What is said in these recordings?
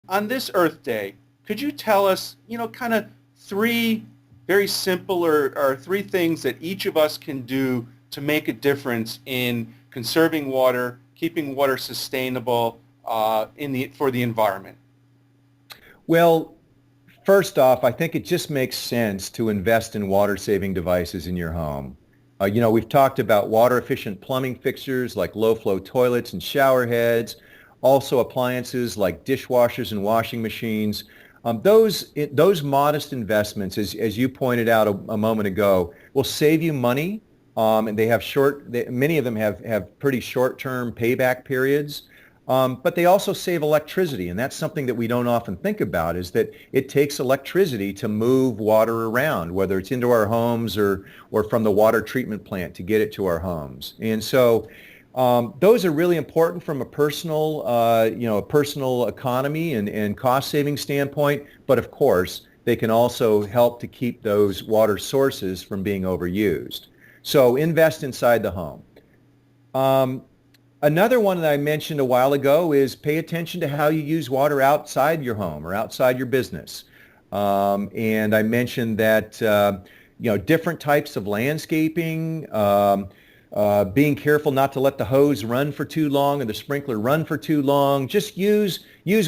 on this Earth Day, could you tell us, kind of three very simple or three things that each of us can do to make a difference in conserving water, keeping water sustainable for the environment? Well, first off, I think it just makes sense to invest in water-saving devices in your home. We've talked about water-efficient plumbing fixtures like low-flow toilets and shower heads, also appliances like dishwashers and washing machines. Those modest investments, as you pointed out a moment ago, will save you money, and many of them have pretty short-term payback periods. But they also save electricity, and that's something that we don't often think about, is that it takes electricity to move water around, whether it's into our homes or from the water treatment plant to get it to our homes. And so those are really important from a personal economy and cost saving standpoint. But of course, they can also help to keep those water sources from being overused. So invest inside the home. Another one that I mentioned a while ago is pay attention to how you use water outside your home or outside your business. And I mentioned that, different types of landscaping, being careful not to let the hose run for too long or the sprinkler run for too long. Just use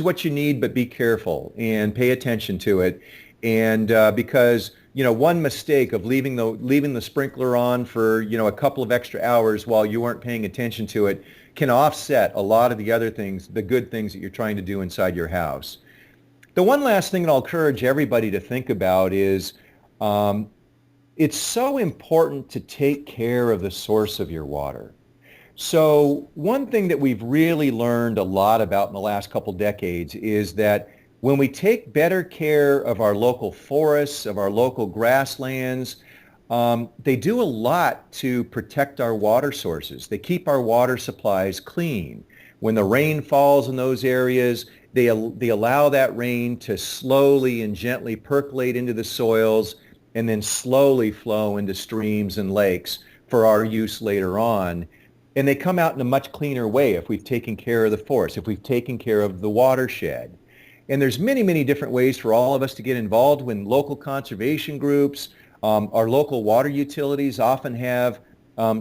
what you need, but be careful and pay attention to it. And because one mistake of leaving the sprinkler on for a couple of extra hours while you weren't paying attention to it can offset a lot of the other things, the good things that you're trying to do inside your house. The one last thing that I'll encourage everybody to think about is it's so important to take care of the source of your water. So one thing that we've really learned a lot about in the last couple decades is that when we take better care of our local forests, of our local grasslands, they do a lot to protect our water sources. They keep our water supplies clean. When the rain falls in those areas, they allow that rain to slowly and gently percolate into the soils and then slowly flow into streams and lakes for our use later on. And they come out in a much cleaner way if we've taken care of the forest, if we've taken care of the watershed. And there's many, many different ways for all of us to get involved when local conservation groups, our local water utilities often have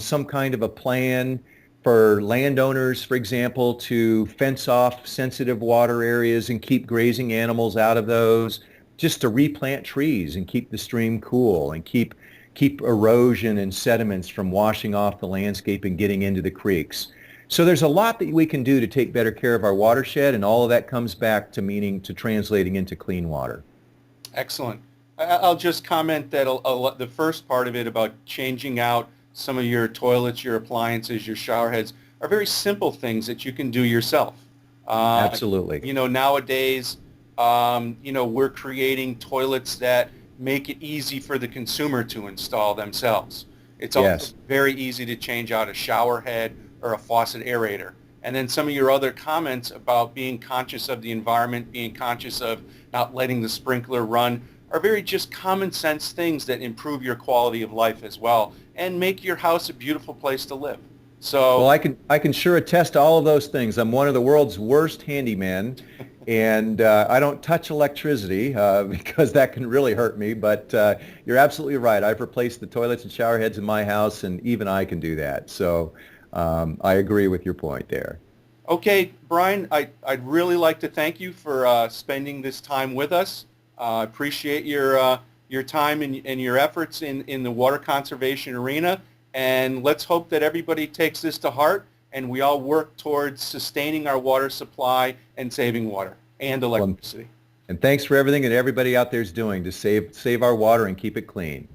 some kind of a plan for landowners, for example, to fence off sensitive water areas and keep grazing animals out of those, just to replant trees and keep the stream cool and keep erosion and sediments from washing off the landscape and getting into the creeks. So there's a lot that we can do to take better care of our watershed, and all of that comes back to translating into clean water. Excellent. I'll just comment that the first part of it about changing out some of your toilets, your appliances, your shower heads are very simple things that you can do yourself. Absolutely. Nowadays, we're creating toilets that make it easy for the consumer to install themselves. It's also Yes. very easy to change out a shower head or a faucet aerator. And then some of your other comments about being conscious of the environment, being conscious of not letting the sprinkler run, are very just common sense things that improve your quality of life as well and make your house a beautiful place to live. Well, So, I can sure attest to all of those things. I'm one of the world's worst handymen, and I don't touch electricity because that can really hurt me. But you're absolutely right. I've replaced the toilets and shower heads in my house, and even I can do that. So I agree with your point there. okay, Brian, I'd really like to thank you for spending this time with us. Appreciate your time and your efforts in the water conservation arena. And let's hope that everybody takes this to heart and we all work towards sustaining our water supply and saving water and Well, electricity. and thanks for everything that everybody out there is doing to save our water and keep it clean.